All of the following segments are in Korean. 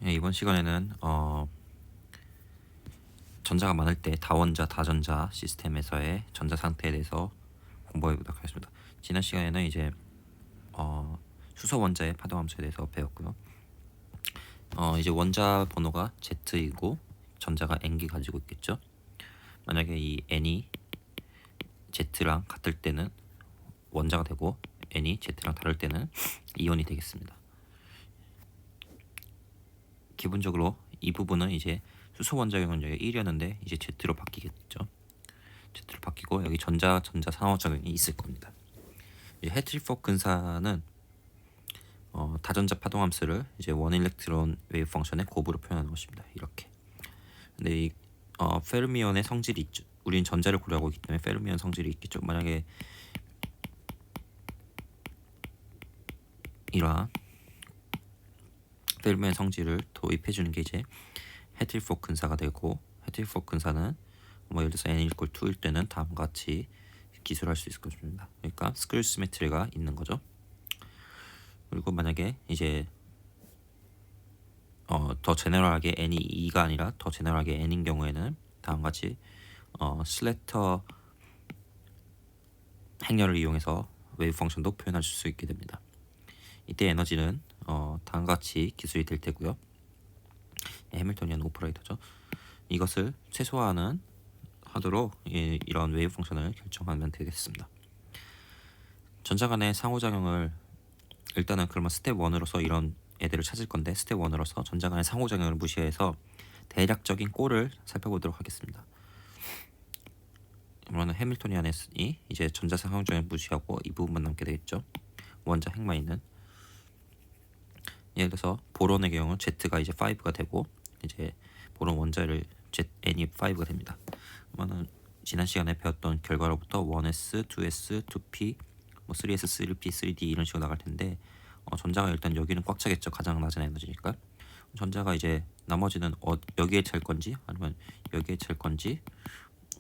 예, 이번 시간에는 전자가 많을 때 다원자, 다전자 시스템에서의 전자 상태에 대해서 공부해 보도록 하겠습니다. 지난 시간에는 이제 수소 원자의 파동 함수에 대해서 배웠고요. 이제 원자 번호가 Z이고 전자가 N개 가지고 있겠죠. 만약에 이 N이 Z랑 같을 때는 원자가 되고 N이 Z랑 다를 때는 이온이 되겠습니다. 기본적으로 이 부분은 이제 수소 원자 경우는 1이었는데 이제 Z로 바뀌겠죠. Z로 바뀌고 여기 전자 상호작용이 있을 겁니다. 헤트리포크 근사는 다전자 파동 함수를 이제 원 일렉트론 웨이브 펑션의 곱으로 표현하는 것입니다. 이렇게. 근데 이 페르미온의 성질이 있죠. 우리는 전자를 고려하고 있기 때문에 페르미온 성질이 있겠죠. 만약에 이러한 페르미온 성질을 도입해 주는 게 이제 헤트리포크 근사가 되고, 헤트리포크 근사는 예를 들어서 n equal 2일 때는 다음과 같이 기술할 수 있을 것입니다. 그러니까 스크류 시메트리가 있는 거죠. 그리고 만약에 이제 더 제너럴하게 n이 2가 아니라 더 제너럴하게 n인 경우에는 다음과 같이 슬래터 행렬을 이용해서 웨이브 펑션도 표현할 수 있게 됩니다. 이때 에너지는 다음과 같이 기술이 될 테고요. 해밀토니안 오퍼레이터죠. 이것을 최소화하는 하도록 이런 웨이브 펑션을 결정하면 되겠습니다. 전자 간의 상호작용을 일단은 그러면 스텝 1으로서 이런 애들을 찾을 건데, 스텝 1으로서 전자 간의 상호작용을 무시해서 대략적인 꼴을 살펴보도록 하겠습니다. 그러면 해밀토니안이 이제 전자 상호작용을 무시하고 이 부분만 남게 되겠죠. 원자 핵만 있는. 예를 들어서 보론의 경우 Z가 이제 5가 되고 이제 보론 원자를 N이 5가 됩니다. 그러면 지난 시간에 배웠던 결과로부터 1s, 2s, 2p, 3s, 3p, 3d 이런 식으로 나갈 텐데 전자가 일단 여기는 꽉 차겠죠. 가장 낮은 에너지니까. 전자가 이제 나머지는 여기에 찰 건지 아니면 여기에 찰 건지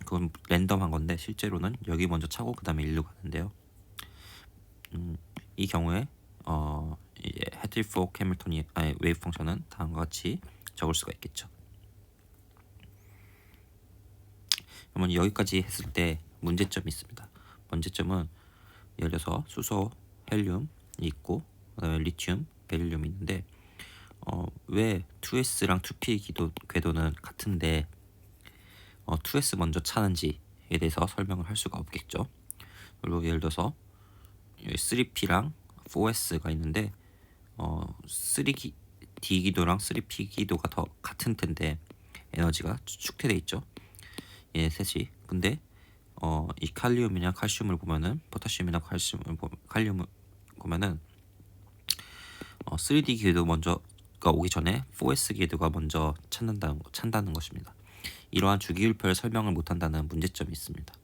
그건 랜덤한 건데 실제로는 여기 먼저 차고 그 다음에 일로 가는데요. 이 경우에 이제 헤트리포크 해밀토니안 웨이브 펑션은 다음과 같이 적을 수가 있겠죠. 그러면 여기까지 했을 때 문제점이 있습니다. 문제점은 예를 들어서 수소, 헬륨이 있고 그다음에 리튬, 베릴륨이 있는데 왜 2s랑 2p 궤도는 같은데 2s 먼저 차는지에 대해서 설명을 할 수가 없겠죠. 그리고 예를 들어서 3p랑 4s가 있는데 3D 기도랑 3p 기도가 더 같은 텐데 에너지가 축퇴돼 있죠. 셋이. 근데 이 칼륨이나 칼슘을 보면은 포타슘이나 칼륨을 보면은 3D 궤도 먼저가 오기 전에 4S 궤도가 먼저 찬다는 것입니다. 이러한 주기율표를 설명을 못한다는 문제점이 있습니다.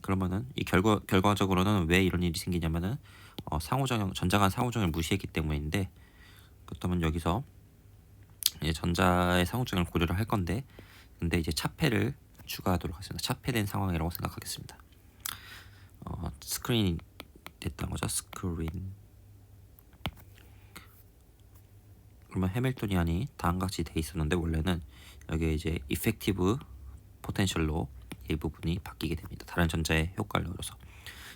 그러면은 이 결과적으로는 왜 이런 일이 생기냐면은 전자 간 상호작용을 무시했기 때문인데, 그렇다면 여기서 이제 전자의 상호작용을 고려를 할 건데, 근데 이제 차폐를 추가하도록 하겠습니다. 차폐된 상황이라고 생각하겠습니다. 스크린이 됐다는 거죠. 스크린. 그러면 해밀토니안이 다음과 같이 돼 있었는데 원래는 여기에 이제 이펙티브 포텐셜로 이 부분이 바뀌게 됩니다. 다른 전자의 효과를 넣어서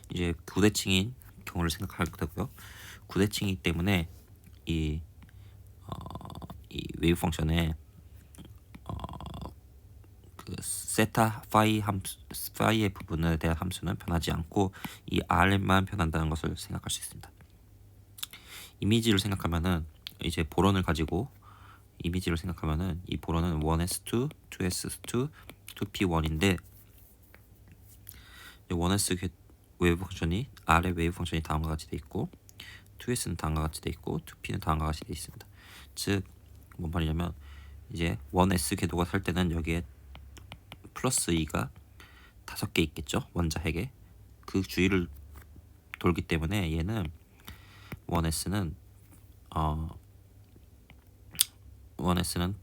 이제 구대칭인 경우를 생각할 거고요. 구대칭이기 때문에 이 웨이브 펑션의 그 세타 파이의 부분에 대한 함수는 변하지 않고 이 r만 변한다는 것을 생각할 수 있습니다. 이미지를 생각하면은 이제 보론을 가지고 이미지를 생각하면은 이 보론은 1s2, 2s2, 2p1인데 1s 웨이브 펑션이 r의 웨이브 펑션이 다음과 같이 돼 있고 2s는 다음과 같이 돼 있고 2p는 다음과 같이 돼 있습니다. 즉 뭔 말이냐면 이제 1s 궤도가 살 때는 여기에 플러스 2가 5개 있겠죠. 원자 핵에 그 주위를 돌기 때문에 얘는 1s는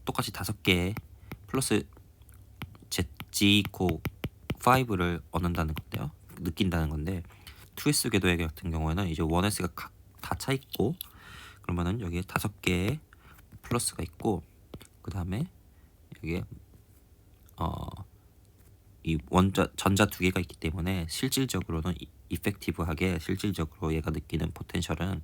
똑같이 5개의 플러스 ZG 5를 얻는다는 건데요. 느낀다는 건데 2S 궤도 같은 경우에는 이제 1S가 다 차 있고 그러면은 여기에 5개의 플러스가 있고 그 다음에 여기에 이 전자 두 개가 있기 때문에 실질적으로는 이펙티브하게 실질적으로 얘가 느끼는 포텐셜은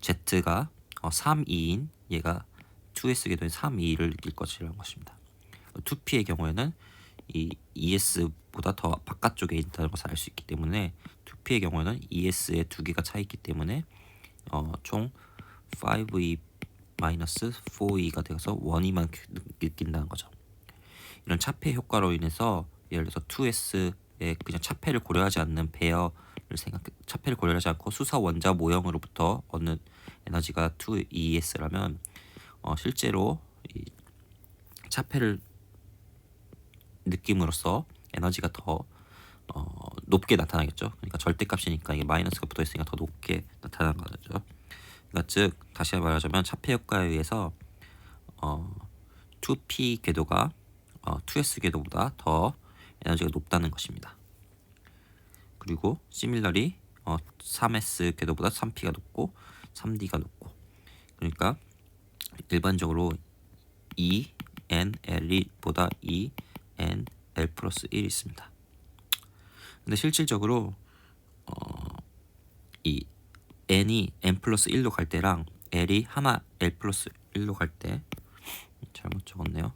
Z가 3E인 얘가 2S 궤도인 3E를 느낄 것이라는 것입니다. 2P의 경우에는 이 ES보다 더 바깥쪽에 있다는 것을 알 수 있기 때문에 2P의 경우에는 ES에 두 개가 차 있기 때문에 총 5E-4E가 되어서 1E만 느낀다는 거죠. 이런 차폐 효과로 인해서 예를 들어서 2S의 그냥 차폐를 고려하지 않는 차폐를 고려하지 않고 수소 원자 모형으로부터 얻는 에너지가 2ES라면 실제로 이 차폐를 느낌으로써 에너지가 더 높게 나타나겠죠. 그러니까 절대값이니까 이게 마이너스가 붙어 있으니까 더 높게 나타나는 거죠. 그러니까 즉 다시 말하자면 차폐 효과에 의해서 2P 궤도가 2S 궤도보다 더 에너지가 높다는 것입니다. 그리고 similarly 3S 궤도보다 3P가 높고 3D가 높고 그러니까 일반적으로 E, N, L이 보다 E, N, L 플러스 1이 있습니다. 근데 실질적으로 이 N이 N 플러스 1로 갈 때랑 L이 하나 L 플러스 1로 갈 때 잘못 적었네요.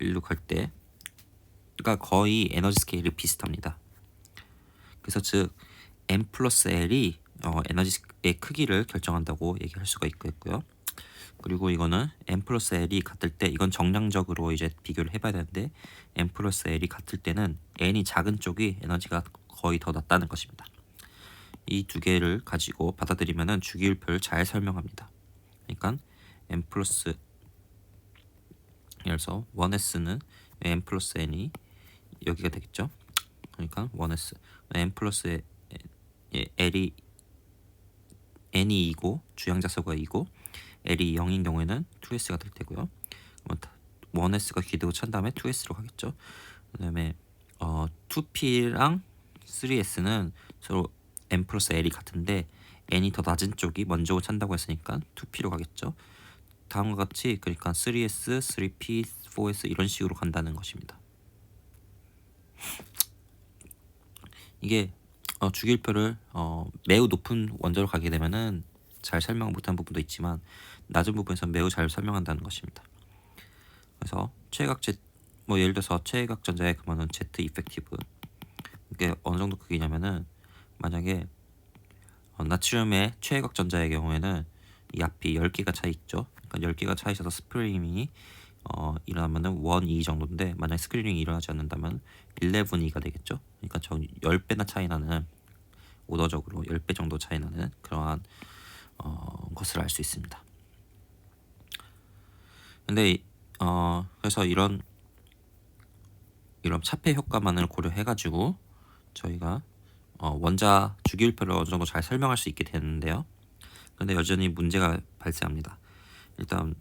1로 갈 때가 거의 에너지 스케일이 비슷합니다. 그래서 즉 N 플러스 L이 에너지의 크기를 결정한다고 얘기할 수가 있고요. 그리고 이거는 N 플러스 L이 같을 때 이건 정량적으로 이제 비교를 해봐야 되는데 N 플러스 L이 같을 때는 N이 작은 쪽이 에너지가 거의 더 낮다는 것입니다. 이 두 개를 가지고 받아들이면은 주기율표를 잘 설명합니다. 그러니까 N 플러스 예를 들어서 1S는 N 플러스 N이 여기가 되겠죠. 그러니까 1S N 플러스 L이 N이 2고 주양자수가 2고 L이 0인 경우에는 2S가 될 테고요. 1S가 기대고 찬 다음에 2S로 가겠죠. 그 다음에 2P랑 3S는 서로 N 플러스 L이 같은데 N이 더 낮은 쪽이 먼저 찬다고 했으니까 2P로 가겠죠. 다음과 같이 그러니까 3S, 3P, 4S 이런 식으로 간다는 것입니다. 이게 주기율표를 매우 높은 원자로 가게 되면은 잘 설명 못한 부분도 있지만 낮은 부분에서 매우 잘 설명한다는 것입니다. 그래서 최각 예를 들어서 최각 전자의 그러면 Z 이펙티브 이게 어느 정도 크기냐면은 만약에 나트륨의 최각 전자의 경우에는 이 앞이 10개가 차 있죠. 그러니까 10개가 차 있어서 스크리닝이 일어나면은 1E 정도인데 만약 스크리닝이 일어나지 않는다면 11E가 되겠죠. 그러니까 저 10배나 차이 나는 오더적으로 10배 정도 차이 나는 그러한 것을 알 수 있습니다. 근데 그래서 이런 차폐 효과만을 고려해가지고 저희가 원자 주기율표를 어느 정도 잘 설명할 수 있게 되는데요. 그런데 여전히 문제가 발생합니다. 일단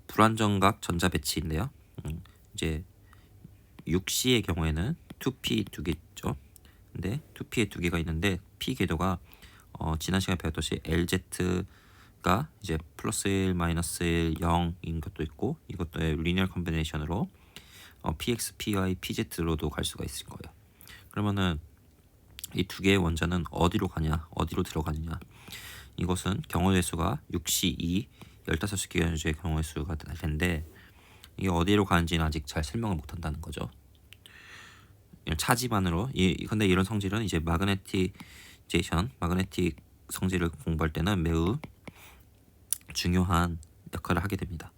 불안정각 전자 배치인데요. 이제 6C의 경우에는 2P 두 개죠. 근데 2P에 두 개가 있는데 P 궤도가 지난 시간에 배웠듯이 LZ가 이제 플러스 1, 마이너스 1, 0인 것도 있고 이것도의 리니어 컨비네이션으로 PX, PY, PZ로도 갈 수가 있을 거예요. 그러면은 이 두 개의 원자는 어디로 가냐, 어디로 들어가느냐. 이것은 경우의 수가 6C2, 15개 원자의 경우의 수가 될 텐데 이게 어디로 가는지는 아직 잘 설명을 못한다는 거죠. 차지만으로 근데 이런 성질은 이제 마그네틱 성질을 공부할 때는 매우 중요한 역할을 하게 됩니다.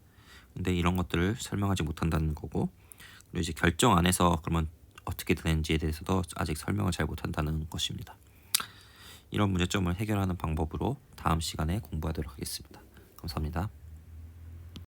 근데 이런 것들을 설명하지 못한다는 거고 그리고 이제 결정 안에서 그러면 어떻게 되는지에 대해서도 아직 설명을 잘 못한다는 것입니다. 이런 문제점을 해결하는 방법으로 다음 시간에 공부하도록 하겠습니다. 감사합니다.